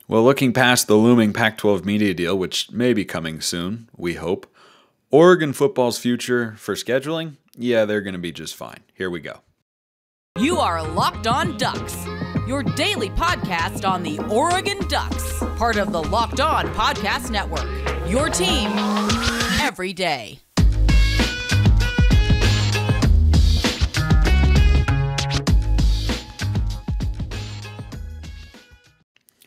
Well, looking past the looming Pac-12 media deal, which may be coming soon, we hope, Oregon football's future for scheduling, yeah, they're going to be just fine. Here we go. You are Locked On Ducks, your daily podcast on the Oregon Ducks, part of the Locked On Podcast Network, your team every day.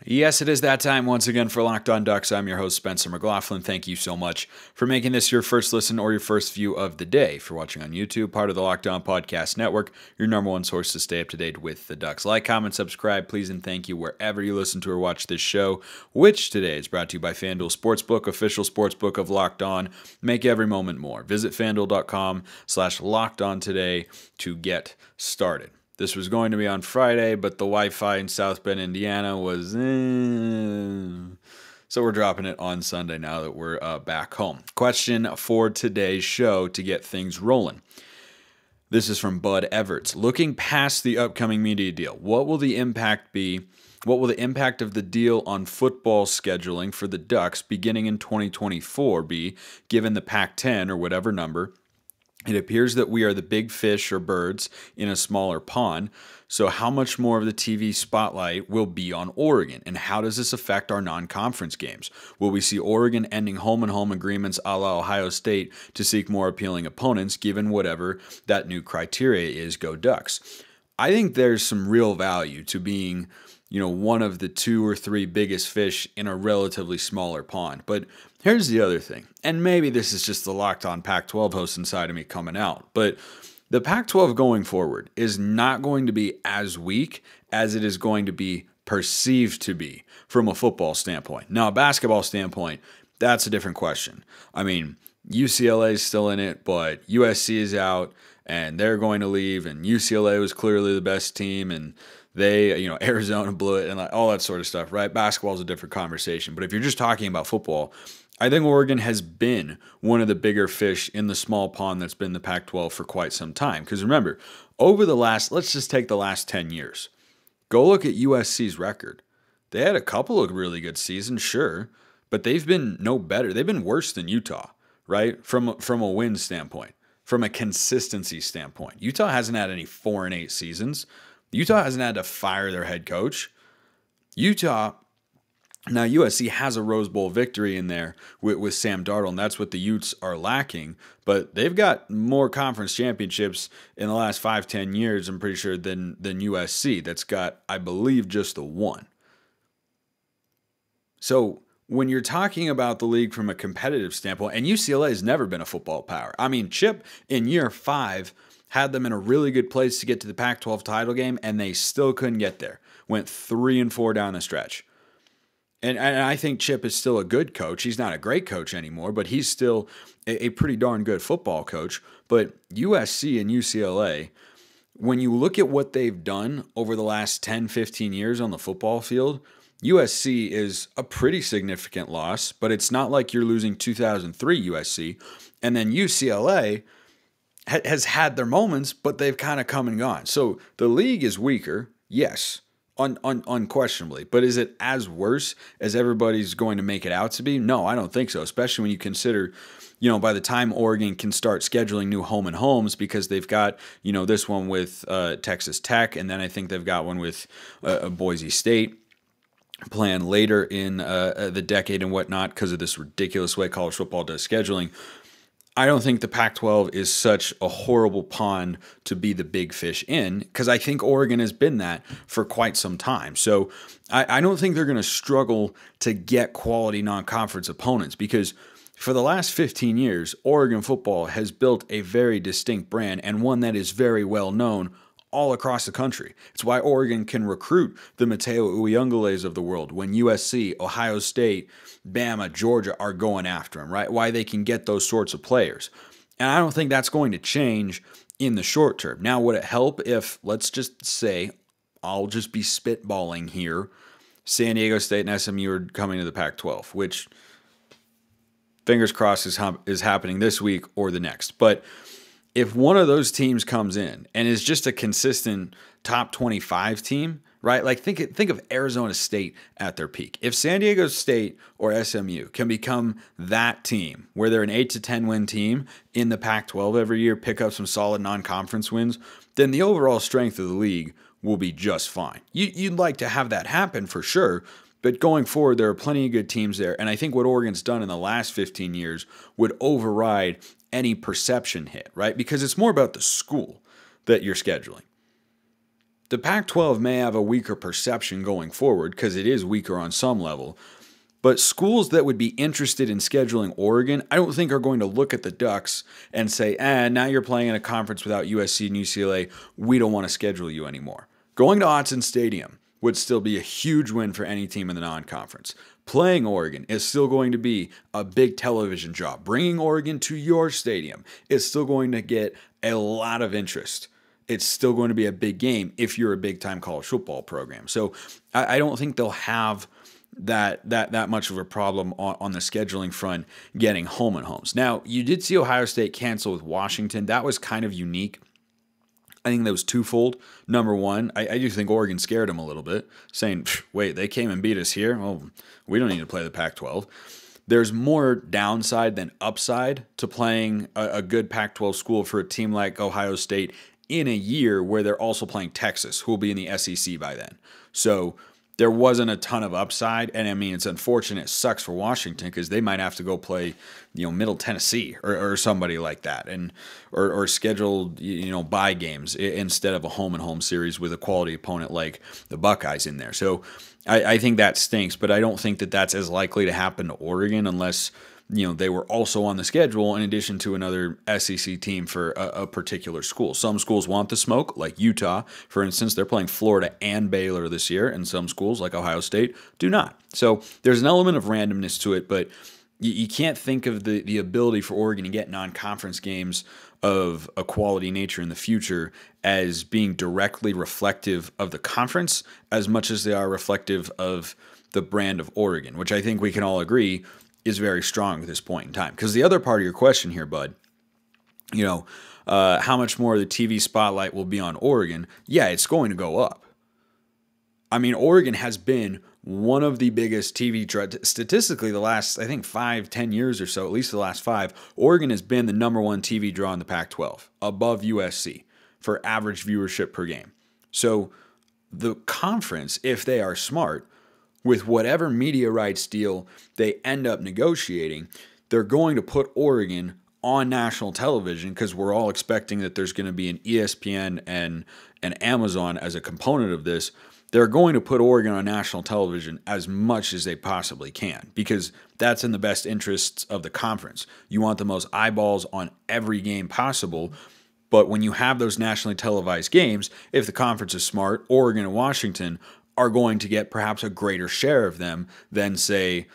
Yes, it is that time once again for Locked On Ducks. I'm your host, Spencer McLaughlin. Thank you so much for making this your first listen or your first view of the day. For watching on YouTube, part of the Locked On Podcast Network, your number one source to stay up to date with the Ducks. Like, comment, subscribe, please, and thank you wherever you listen to or watch this show, which today is brought to you by FanDuel Sportsbook, official sportsbook of Locked On. Make every moment more. Visit FanDuel.com/LockedOn today to get started. This was going to be on Friday, but the Wi-Fi in South Bend, Indiana was so we're dropping it on Sunday now that we're back home. Question for today's show to get things rolling. This is from Bud Everts. Looking past the upcoming media deal, what will the impact be? What will the impact of the deal on football scheduling for the Ducks beginning in 2024 be, given the Pac-10 or whatever number? It appears that we are the big fish or birds in a smaller pond, so how much more of the TV spotlight will be on Oregon, and how does this affect our non-conference games? Will we see Oregon ending home-and-home agreements a la Ohio State to seek more appealing opponents, given whatever that new criteria is? Go Ducks. I think there's some real value to being, one of the two or three biggest fish in a relatively smaller pond. But here's the other thing, and maybe this is just the Locked On Pac-12 host inside of me coming out, but the Pac-12 going forward is not going to be as weak as it is going to be perceived to be from a football standpoint. Now, a basketball standpoint, that's a different question. I mean, UCLA is still in it, but USC is out, and they're going to leave, and UCLA was clearly the best team, and they, Arizona blew it, and all that sort of stuff, right? Basketball is a different conversation. But if you're just talking about football, I think Oregon has been one of the bigger fish in the small pond that's been the Pac-12 for quite some time. Because remember, let's just take the last 10 years. Go look at USC's record. They had a couple of really good seasons, sure, but they've been no better. They've been worse than Utah, right? From a win standpoint, from a consistency standpoint. Utah hasn't had any 4-8 seasons. Utah hasn't had to fire their head coach. Now USC has a Rose Bowl victory in there with Sam Darnold, and that's what the Utes are lacking. But they've got more conference championships in the last 5-10 years, I'm pretty sure, than USC. That's got, I believe, just the one. So when you're talking about the league from a competitive standpoint, and UCLA has never been a football power. I mean, Chip in year 5 had them in a really good place to get to the Pac-12 title game, and they still couldn't get there. Went 3-4 down the stretch. And I think Chip is still a good coach. He's not a great coach anymore, but he's still a pretty darn good football coach. But USC and UCLA, when you look at what they've done over the last 10, 15 years on the football field, USC is a pretty significant loss, but it's not like you're losing 2003 USC. And then UCLA has had their moments, but they've kind of come and gone. So the league is weaker, yes, unquestionably. But is it as worse as everybody's going to make it out to be? No, I don't think so, especially when you consider, by the time Oregon can start scheduling new home and homes, because they've got, this one with Texas Tech, and then I think they've got one with Boise State planned later in the decade and whatnot because of this ridiculous way college football does scheduling. I don't think the Pac-12 is such a horrible pond to be the big fish in, because I think Oregon has been that for quite some time. So I don't think they're going to struggle to get quality non-conference opponents, because for the last 15 years, Oregon football has built a very distinct brand, and one that is very well known all across the country. It's why Oregon can recruit the Mateo Uyungales of the world when USC, Ohio State, Bama, Georgia are going after him, right? Why they can get those sorts of players. And I don't think that's going to change in the short term. Now, would it help if, let's just say, I'll just be spitballing here, San Diego State and SMU are coming to the Pac-12, which, fingers crossed, is happening this week or the next. But if one of those teams comes in and is just a consistent top 25 team, right? Like think of Arizona State at their peak. If San Diego State or SMU can become that team where they're an 8 to 10 win team in the Pac-12 every year, pick up some solid non-conference wins, then the overall strength of the league will be just fine. You'd like to have that happen for sure, but going forward, there are plenty of good teams there. And I think what Oregon's done in the last 15 years would override any perception hit, right? Because it's more about the school that you're scheduling. The Pac-12 may have a weaker perception going forward because it is weaker on some level, but schools that would be interested in scheduling Oregon, I don't think are going to look at the Ducks and say, now you're playing in a conference without USC and UCLA. We don't want to schedule you anymore. Going to Autzen Stadium would still be a huge win for any team in the non-conference. Playing Oregon is still going to be a big television draw. Bringing Oregon to your stadium is still going to get a lot of interest. It's still going to be a big game if you're a big-time college football program. So I don't think they'll have that much of a problem on the scheduling front getting home and homes. Now, you did see Ohio State cancel with Washington. That was kind of unique. I think that was twofold. Number one, I do think Oregon scared them a little bit, saying, wait, they came and beat us here? Well, we don't need to play the Pac-12. There's more downside than upside to playing a good Pac-12 school for a team like Ohio State in a year where they're also playing Texas, who will be in the SEC by then. So there wasn't a ton of upside, and I mean, it's unfortunate. It sucks for Washington because they might have to go play, Middle Tennessee or somebody like that, and or schedule bye games instead of a home and home series with a quality opponent like the Buckeyes in there. So I think that stinks, but I don't think that that's as likely to happen to Oregon unless they were also on the schedule in addition to another SEC team for a particular school. Some schools want the smoke, like Utah, for instance. They're playing Florida and Baylor this year, and some schools, like Ohio State, do not. So there's an element of randomness to it, but you can't think of the ability for Oregon to get non-conference games of a quality nature in the future as being directly reflective of the conference as much as they are reflective of the brand of Oregon, which I think we can all agree is very strong at this point in time. Because the other part of your question here, bud, how much more of the TV spotlight will be on Oregon? Yeah, it's going to go up. I mean, Oregon has been one of the biggest TV statistically the last, I think, 5-10 years or so, at least the last 5. Oregon has been the number one TV draw in the Pac-12, above USC for average viewership per game. So the conference, if they are smart, with whatever media rights deal they end up negotiating, they're going to put Oregon on national television because we're all expecting that there's going to be an ESPN and an Amazon as a component of this. They're going to put Oregon on national television as much as they possibly can because that's in the best interests of the conference. You want the most eyeballs on every game possible. But when you have those nationally televised games, if the conference is smart, Oregon and Washington are going to get perhaps a greater share of them than, say,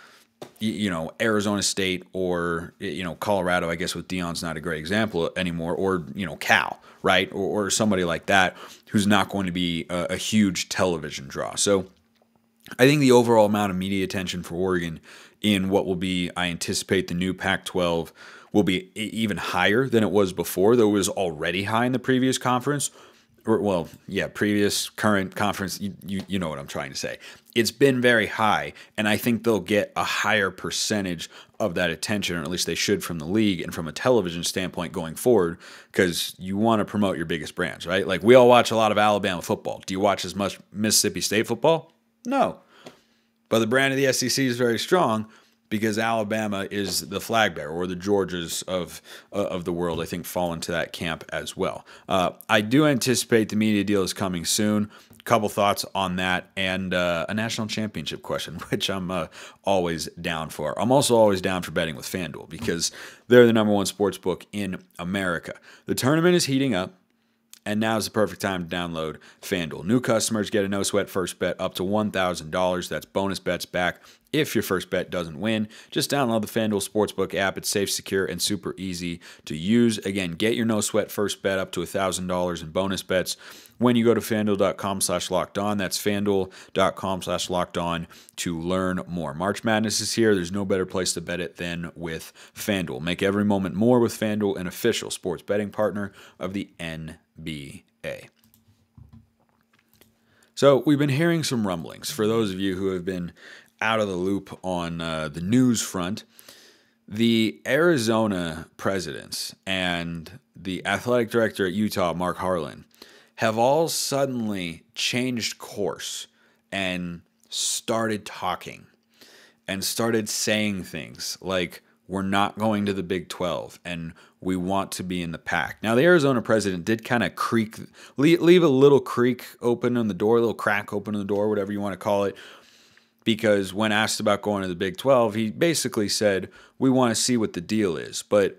Arizona State or, Colorado, I guess with Deion's not a great example anymore, or, Cal, right? Or somebody like that who's not going to be a huge television draw. So I think the overall amount of media attention for Oregon in what will be, I anticipate, the new Pac-12 will be even higher than it was before, though it was already high in the previous conference. Previous, current conference, you know what I'm trying to say. It's been very high, and I think they'll get a higher percentage of that attention, or at least they should from the league and from a television standpoint going forward, because you want to promote your biggest brands, right? Like, we all watch a lot of Alabama football. Do you watch as much Mississippi State football? No. But the brand of the SEC is very strong, because Alabama is the flag bearer, or the Georgias of the world, I think, fall into that camp as well. I do anticipate the media deal is coming soon. A couple thoughts on that, and a national championship question, which I'm always down for. I'm also always down for betting with FanDuel, because they're the number one sports book in America. The tournament is heating up, and now is the perfect time to download FanDuel. New customers get a no-sweat first bet up to $1,000. That's bonus bets back if your first bet doesn't win. Just download the FanDuel Sportsbook app. It's safe, secure, and super easy to use. Again, get your no-sweat first bet up to $1,000 in bonus bets when you go to FanDuel.com/lockedon. That's FanDuel.com/lockedon to learn more. March Madness is here. There's no better place to bet it than with FanDuel. Make every moment more with FanDuel, an official sports betting partner of the NBA. So we've been hearing some rumblings. For those of you who have been out of the loop on the news front, the Arizona presidents and the athletic director at Utah, McLaughlin, have all suddenly changed course and started talking and started saying things like, we're not going to the Big 12 and we want to be in the Pac. Now, the Arizona president did kind of leave a little creak open in the door, a little crack open in the door, whatever you want to call it, because when asked about going to the Big 12, he basically said, we want to see what the deal is. But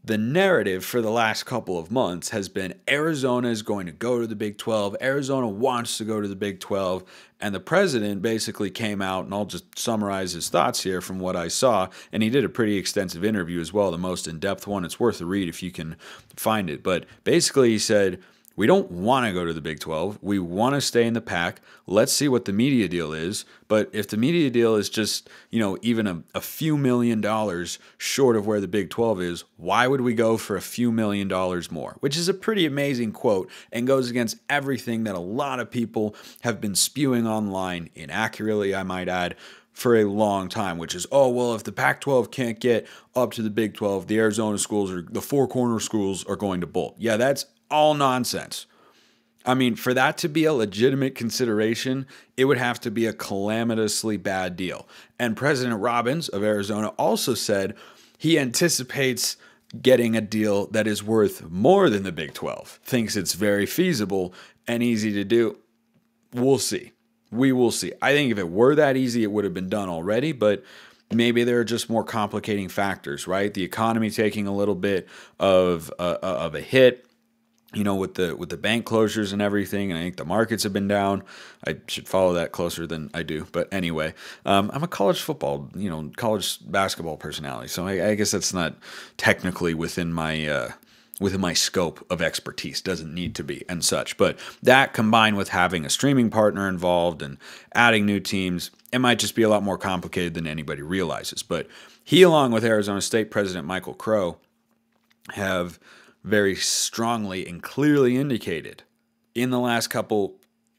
the narrative for the last couple of months has been Arizona is going to go to the Big 12. Arizona wants to go to the Big 12. And the president basically came out, and I'll just summarize his thoughts here from what I saw. And he did a pretty extensive interview as well, the most in-depth one. It's worth a read if you can find it. But basically he said, we don't want to go to the Big 12. We want to stay in the Pac. Let's see what the media deal is. But if the media deal is just, even a few $1 million short of where the Big 12 is, why would we go for a few $1 million more? Which is a pretty amazing quote and goes against everything that a lot of people have been spewing online, inaccurately, I might add, for a long time, which is, if the Pac-12 can't get up to the Big 12, the Arizona schools or the Four Corner schools are going to bolt. Yeah, that's all nonsense. I mean, for that to be a legitimate consideration, it would have to be a calamitously bad deal. And President Robbins of Arizona also said he anticipates getting a deal that is worth more than the Big 12. Thinks it's very feasible and easy to do. We'll see. We will see. I think if it were that easy, it would have been done already, but maybe there are just more complicating factors, right? The economy taking a little bit of a hit, with the bank closures and everything, and I think the markets have been down. I should follow that closer than I do. But anyway, I'm a college football, college basketball personality, so I guess that's not technically within my scope of expertise. Doesn't need to be and such. But that combined with having a streaming partner involved and adding new teams, it might just be a lot more complicated than anybody realizes. But he, along with Arizona State President Michael Crow, have very strongly and clearly indicated in the last couple,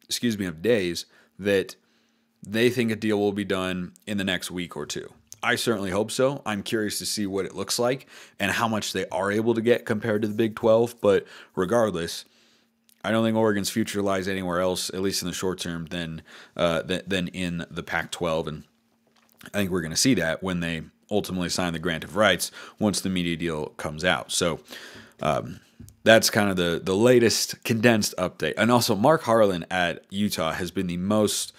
of days that they think a deal will be done in the next week or two. I certainly hope so. I'm curious to see what it looks like and how much they are able to get compared to the Big 12. But regardless, I don't think Oregon's future lies anywhere else, at least in the short term, than in the Pac-12. And I think we're going to see that when they ultimately sign the grant of rights once the media deal comes out. So that's kind of the latest condensed update. And also, McLaughlin at Utah has been the most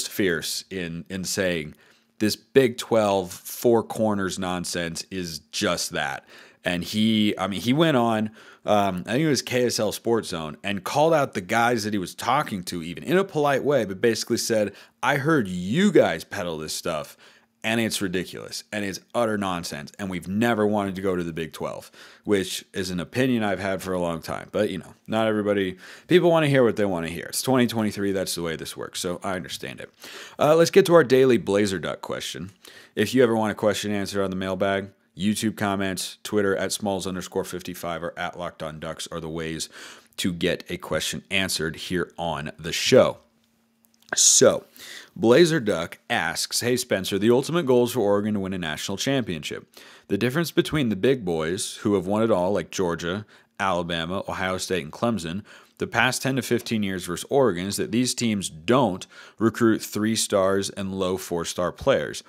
fierce in saying this Big 12 four corners nonsense is just that. And he went on, I think it was KSL Sports Zone, and called out the guys that he was talking to, even in a polite way, but basically said, I heard you guys peddle this stuff, and it's ridiculous, and it's utter nonsense, and we've never wanted to go to the Big 12, which is an opinion I've had for a long time. But, not everybody, people want to hear what they want to hear. It's 2023, that's the way this works, so I understand it. Let's get to our daily Blazer Duck question. If you ever want a question answered on the mailbag, YouTube comments, Twitter at Smalls_55 or at Locked On Ducks are the ways to get a question answered here on the show. So, Blazer Duck asks, hey Spencer, the ultimate goal is for Oregon to win a national championship. The difference between the big boys, who have won it all, like Georgia, Alabama, Ohio State, and Clemson, the past 10 to 15 years versus Oregon is that these teams don't recruit 3-stars and low 4-star players.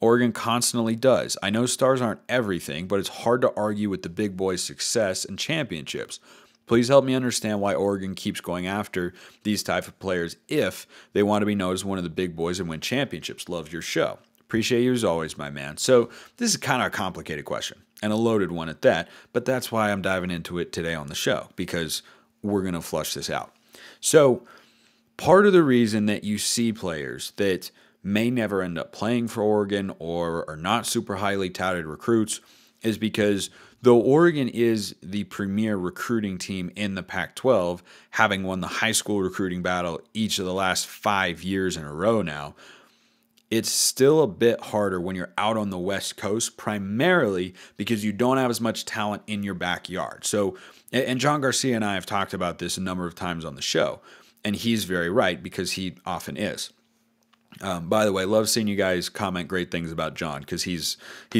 Oregon constantly does. I know stars aren't everything, but it's hard to argue with the big boys' success and championships. Please help me understand why Oregon keeps going after these type of players if they want to be known as one of the big boys and win championships. Love your show. Appreciate you as always, my man. So this is kind of a complicated question and a loaded one at that, but that's why I'm diving into it today on the show, because we're going to flush this out. So part of the reason that you see players that may never end up playing for Oregon or are not super highly touted recruits is because though Oregon is the premier recruiting team in the Pac-12, having won the high school recruiting battle each of the last 5 years in a row now, it's still a bit harder when you're out on the West Coast, primarily because you don't have as much talent in your backyard. So, and John Garcia and I have talked about this a number of times on the show. And he's very right because he often is. By the way, love seeing you guys comment great things about John because he's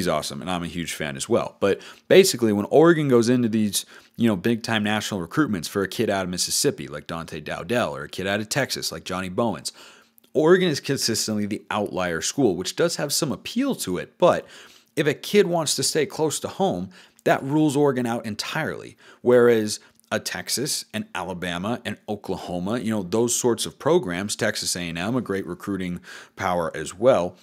awesome, and I'm a huge fan as well. But basically, when Oregon goes into these big time national recruitments for a kid out of Mississippi like Dante Dowdell or a kid out of Texas like Johnny Bowens, Oregon is consistently the outlier school, which does have some appeal to it. But if a kid wants to stay close to home, that rules Oregon out entirely. Whereas a Texas and Alabama and Oklahoma, those sorts of programs, Texas A&M, a great recruiting power as well,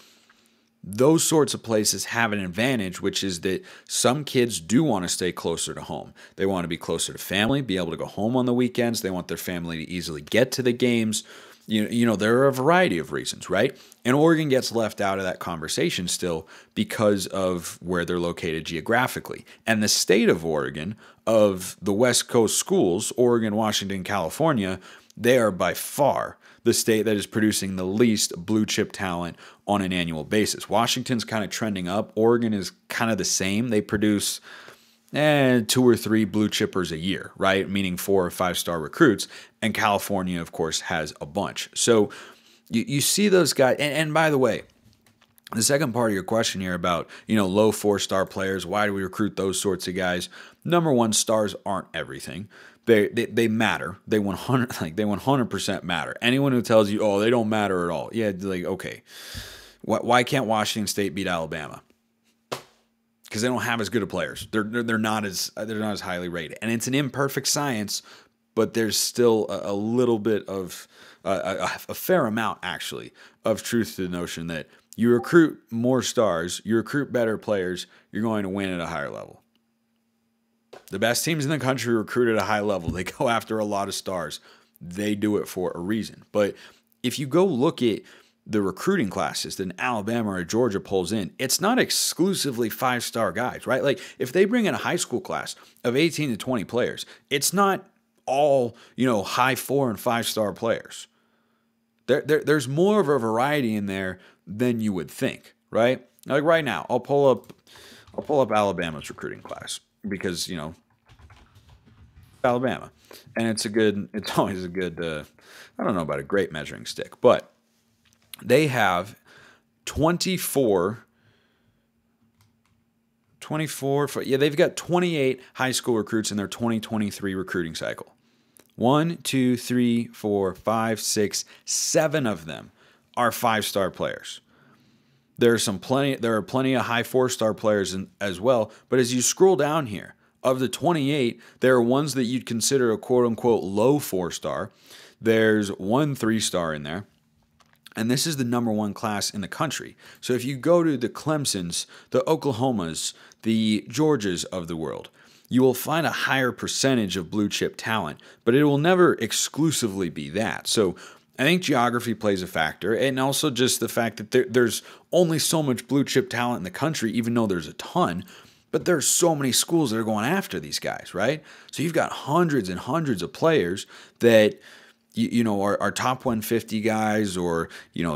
those sorts of places have an advantage, which is that some kids do want to stay closer to home. They want to be closer to family, be able to go home on the weekends. They want their family to easily get to the games. There are a variety of reasons, right? And Oregon gets left out of that conversation still because of where they're located geographically. And the state of Oregon, of the West Coast schools, Oregon, Washington, California, they are by far the state that is producing the least blue chip talent on an annual basis. Washington's kind of trending up. Oregon is kind of the same. They produce 2 or 3 blue chippers a year, right? Meaning 4 or 5 star recruits. And California, of course, has a bunch. So you see those guys. And by the way, the second part of your question here about, low 4-star players, why do we recruit those sorts of guys? Number one, stars aren't everything. They matter. They 100% matter. Anyone who tells you, oh, they don't matter at all. Yeah, okay. Why can't Washington State beat Alabama? Because they don't have as good of players. They're not as highly rated. And it's an imperfect science, but there's still a little bit of a fair amount actually of truth to the notion that you recruit more stars, you recruit better players, you're going to win at a higher level. The best teams in the country recruit at a high level. They go after a lot of stars. They do it for a reason. But if you go look at the recruiting classes that an Alabama or a Georgia pulls in, it's not exclusively 5-star guys, right? Like if they bring in a high school class of 18 to 20 players, it's not all, high 4 and 5-star players. There's more of a variety in there than you would think, right? Like right now, I'll pull up Alabama's recruiting class because, Alabama. And it's always a good, I don't know about a great measuring stick, but they have 24, they've got 28 high school recruits in their 2023 recruiting cycle. 1, 2, 3, 4, 5, 6, 7 of them are 5-star players. There are plenty of high 4-star players as well, but as you scroll down here, of the 28, there are ones that you'd consider a quote-unquote low 4-star. There's 1 3-star in there. And this is the number 1 class in the country. So if you go to the Clemsons, the Oklahomas, the Georgias of the world, you will find a higher percentage of blue chip talent, but it will never exclusively be that. So I think geography plays a factor, and also just the fact that there's only so much blue chip talent in the country, even though there's a ton, but there's so many schools that are going after these guys, right? So you've got hundreds and hundreds of players that are top 150 guys or,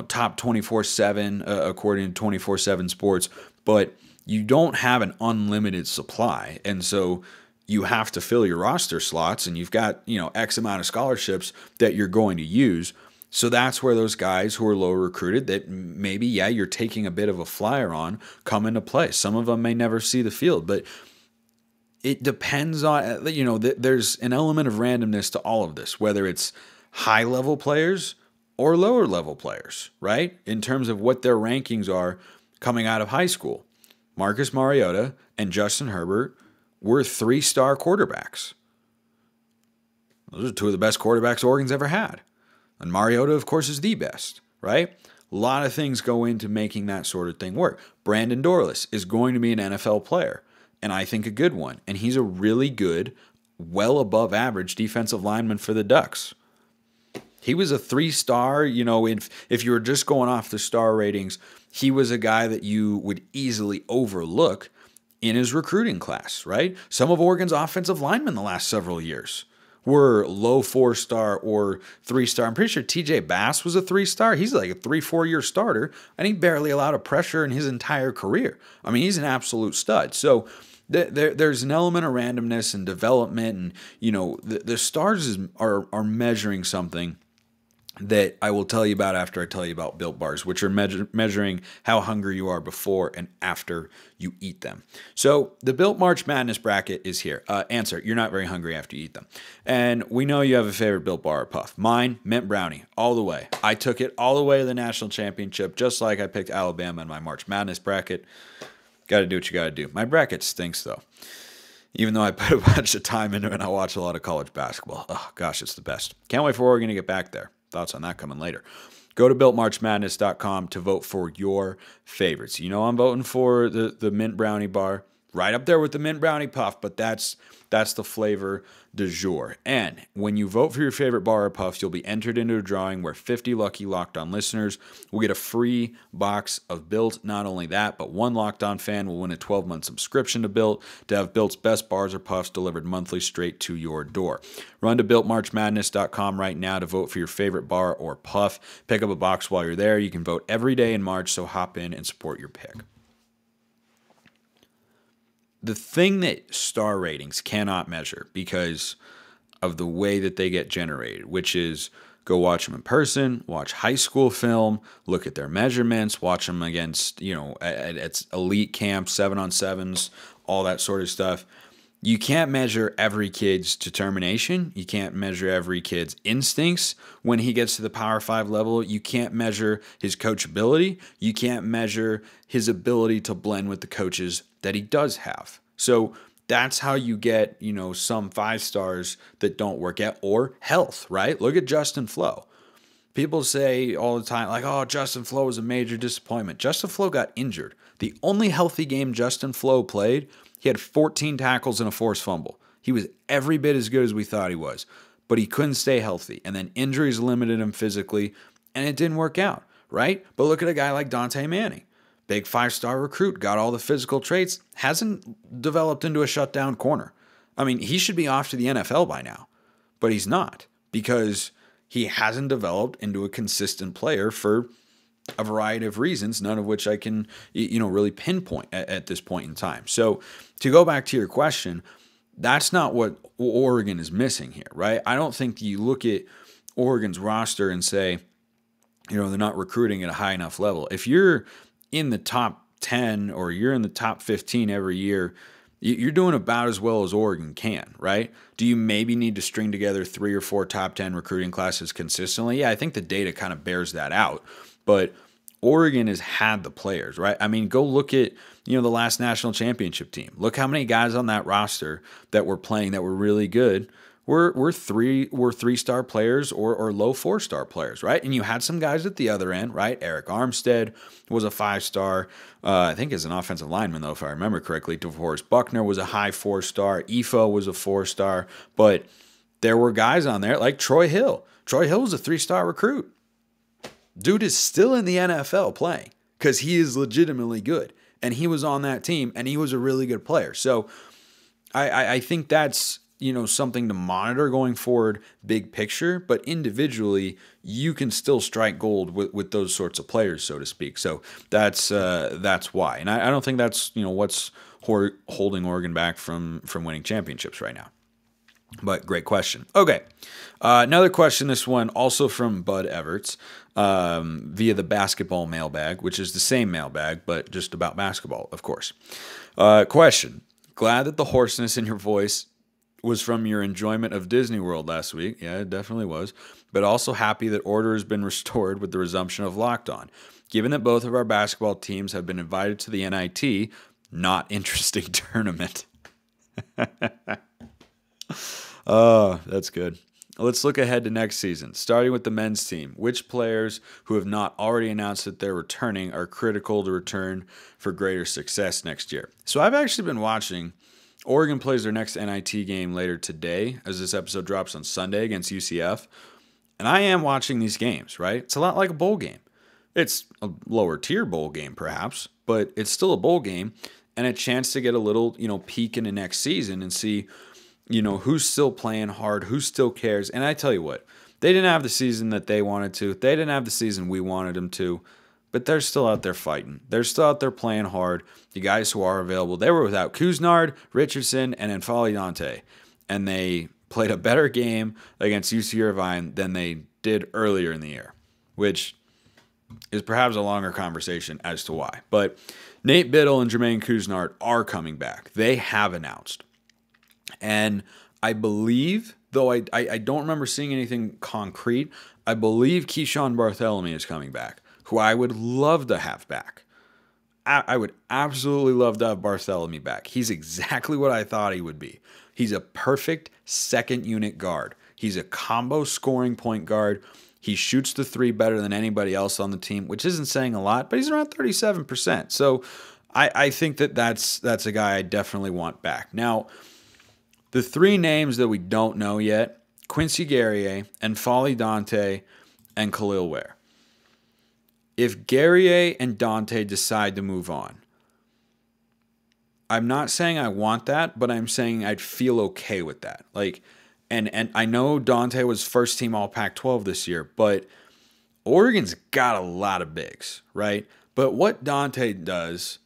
top 24/7 according to 24/7 Sports, but you don't have an unlimited supply. And so you have to fill your roster slots, and you've got, X amount of scholarships that you're going to use. So that's where those guys who are low recruited that maybe, you're taking a bit of a flyer on come into play. Some of them may never see the field, but it depends on, there's an element of randomness to all of this, whether it's high-level players or lower-level players, right? In terms of what their rankings are coming out of high school. Marcus Mariota and Justin Herbert were 3-star quarterbacks. Those are 2 of the best quarterbacks Oregon's ever had. And Mariota, of course, is the best, right? A lot of things go into making that sort of thing work. Brandon Dorlus is going to be an NFL player, and I think a good one. And he's a really good, well above average defensive lineman for the Ducks. He was a 3-star, if you were just going off the star ratings, he was a guy that you would easily overlook in his recruiting class, right? Some of Oregon's offensive linemen the last several years were low 4-star or 3-star. I'm pretty sure TJ Bass was a 3-star. He's like a 3-4 year starter, and he barely allowed a pressure in his entire career. I mean, he's an absolute stud. So there's an element of randomness and development, and the stars are measuring something that I will tell you about after I tell you about Built Bars, which are measuring how hungry you are before and after you eat them. So the Built March Madness bracket is here. Answer, you're not very hungry after you eat them. And we know you have a favorite Built Bar or Puff. Mine, Mint Brownie, all the way. I took it all the way to the national championship, just like I picked Alabama in my March Madness bracket. Got to do what you got to do. My bracket stinks, though. Even though I put a bunch of time into it and I watch a lot of college basketball. Oh, gosh, it's the best. Can't wait for Oregon to get back there. Thoughts on that coming later. Go to BuiltMarchMadness.com to vote for your favorites. You know I'm voting for the Mint Brownie bar. Right up there with the Mint Brownie Puff, but that's the flavor du jour. And when you vote for your favorite bar or puff, you'll be entered into a drawing where 50 lucky Locked On listeners will get a free box of Built. Not only that, but one Locked On fan will win a 12-month subscription to Built to have Built's best bars or puffs delivered monthly straight to your door. Run to BuiltMarchMadness.com right now to vote for your favorite bar or puff. Pick up a box while you're there. You can vote every day in March, so hop in and support your pick. The thing that star ratings cannot measure because of the way that they get generated, which is go watch them in person, watch high school film, look at their measurements, watch them against, at elite camps, 7-on-7s, all that sort of stuff. You can't measure every kid's determination. You can't measure every kid's instincts when he gets to the Power 5 level. You can't measure his coachability. You can't measure his ability to blend with the coaches that he does have. So that's how you get, some 5 stars that don't work out, or health, right? Look at Justin Flo. People say all the time, like, oh, Justin Flo was a major disappointment. Justin Flo got injured. The only healthy game Justin Flo played, he had 14 tackles and a forced fumble. He was every bit as good as we thought he was, but he couldn't stay healthy. And then injuries limited him physically, and it didn't work out, right? But look at a guy like Dante Manning. Big 5-star recruit, got all the physical traits, hasn't developed into a shutdown corner. I mean, he should be off to the NFL by now, but he's not because he hasn't developed into a consistent player for a variety of reasons, none of which I can, really pinpoint at this point in time. So to go back to your question, that's not what Oregon is missing here, right? I don't think you look at Oregon's roster and say, they're not recruiting at a high enough level. If you're in the top 10 or you're in the top 15 every year, you're doing about as well as Oregon can, right? Do you maybe need to string together 3 or 4 top 10 recruiting classes consistently? Yeah, I think the data kind of bears that out. But Oregon has had the players, right? I mean, go look at, the last national championship team. Look how many guys on that roster that were playing that were really good were 3-star players or low 4-star players, right? And you had some guys at the other end, right? Eric Armstead was a 5-star, I think as an offensive lineman, though, if I remember correctly. DeForest Buckner was a high 4-star. Ifo was a 4-star. But there were guys on there like Troy Hill. Troy Hill was a 3-star recruit. Dude is still in the NFL playing because he is legitimately good. And he was on that team, and he was a really good player. So I think that's, something to monitor going forward, big picture. But individually, you can still strike gold with those sorts of players, so to speak. So that's why. And I don't think that's, what's holding Oregon back from winning championships right now. But great question. Okay. Another question, this one also from Bud Everts via the basketball mailbag, which is the same mailbag, but just about basketball, of course. Question. Glad that the hoarseness in your voice was from your enjoyment of Disney World last week. Yeah, it definitely was. But also happy that order has been restored with the resumption of Locked On. Given that both of our basketball teams have been invited to the NIT, not interesting tournament. Oh, that's good. Let's look ahead to next season. Starting with the men's team, which players who have not already announced that they're returning are critical to return for greater success next year? So I've actually been watching. Oregon plays their next NIT game later today, as this episode drops on Sunday against UCF. And I am watching these games, right? It's a lot like a bowl game. It's a lower tier bowl game, perhaps, but it's still a bowl game and a chance to get a little, peek into next season and see, who's still playing hard, who still cares. And I tell you what, they didn't have the season that they wanted to. They didn't have the season we wanted them to, but they're still out there fighting. They're still out there playing hard. The guys who are available, they were without Kuznard, Richardson, and N'Faly Dante. And they played a better game against UC Irvine than they did earlier in the year, which is perhaps a longer conversation as to why. But Nate Biddle and Jermaine Couisnard are coming back. They have announced. And I believe, though I don't remember seeing anything concrete, I believe Keyshawn Bartholomew is coming back, who I would love to have back. I would absolutely love to have Bartholomew back. He's exactly what I thought he would be. He's a perfect second unit guard. He's a combo scoring point guard. He shoots the three better than anybody else on the team, which isn't saying a lot, but he's around 37%. So I think that's a guy I definitely want back. Now, the three names that we don't know yet, Quincy Guerrier and Folly Dante and Khalil Ware. If Guerrier and Dante decide to move on, I'm not saying I want that, but I'm saying I'd feel okay with that. And I know Dante was first team all Pac-12 this year, but Oregon's got a lot of bigs, right? But what Dante does,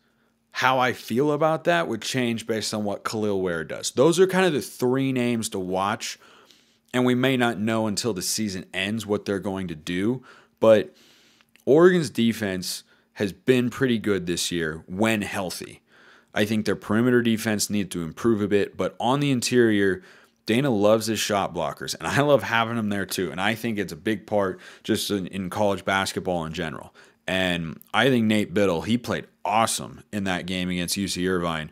how I feel about that would change based on what Khalil Ware does. Those are kind of the three names to watch, and we may not know until the season ends what they're going to do, but Oregon's defense has been pretty good this year when healthy. I think their perimeter defense needs to improve a bit, but on the interior, Dana loves his shot blockers, and I love having them there too, and I think it's a big part just in college basketball in general. And I think Nate Biddle, he played awesome in that game against UC Irvine.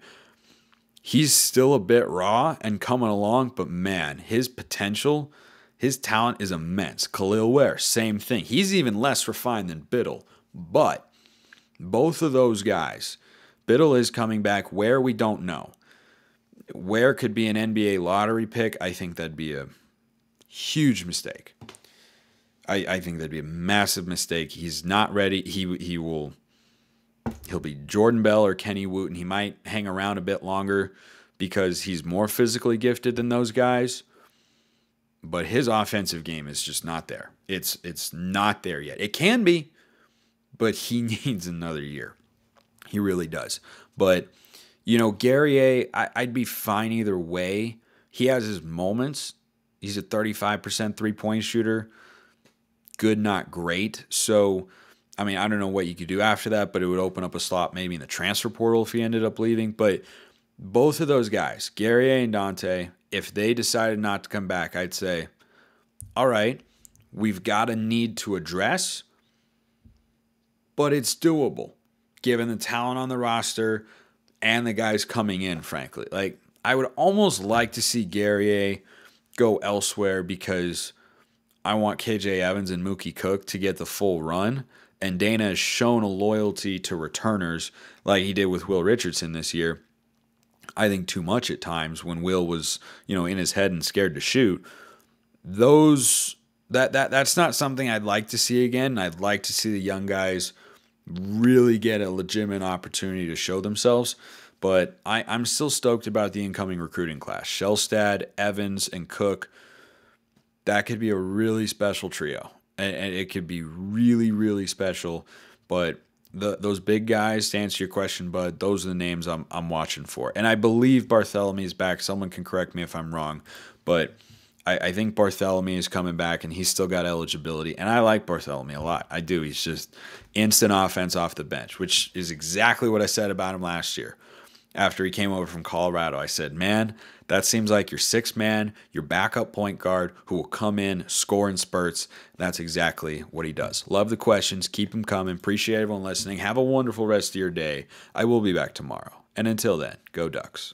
He's still a bit raw and coming along, but man, his potential, his talent is immense. Khalil Ware, same thing. He's even less refined than Biddle, but both of those guys, Biddle is coming back. Where we don't know. Where could be an NBA lottery pick? I think that'd be a huge mistake. I think that'd be a massive mistake. He's not ready. He'll be Jordan Bell or Kenny Wooten. He might hang around a bit longer because he's more physically gifted than those guys. But his offensive game is just not there. It's not there yet. It can be, but he needs another year. He really does. But Guerrier, I'd be fine either way. He has his moments. He's a 35% three-point shooter. Good, not great. So, I don't know what you could do after that, but it would open up a slot maybe in the transfer portal if he ended up leaving. But both of those guys, Guerrier and Dante, if they decided not to come back, I'd say, all right, we've got a need to address, but it's doable given the talent on the roster and the guys coming in, frankly. I would almost like to see Guerrier go elsewhere because I want KJ Evans and Mookie Cook to get the full run. And Dana has shown a loyalty to returners like he did with Will Richardson this year. I think too much at times when Will was, in his head and scared to shoot. That's not something I'd like to see again. I'd like to see the young guys really get a legitimate opportunity to show themselves. But I'm still stoked about the incoming recruiting class. Shelstad, Evans, and Cook. That could be a really special trio. And it could be really, really special. But those big guys, to answer your question, Bud, those are the names I'm watching for. And I believe Bartholomew is back. Someone can correct me if I'm wrong. But I think Bartholomew is coming back, and he's still got eligibility. And I like Bartholomew a lot. I do. He's just instant offense off the bench, which is exactly what I said about him last year. After he came over from Colorado, I said, man, that seems like your sixth man, your backup point guard who will come in, score in spurts. That's exactly what he does. Love the questions. Keep them coming. Appreciate everyone listening. Have a wonderful rest of your day. I will be back tomorrow. And until then, go Ducks.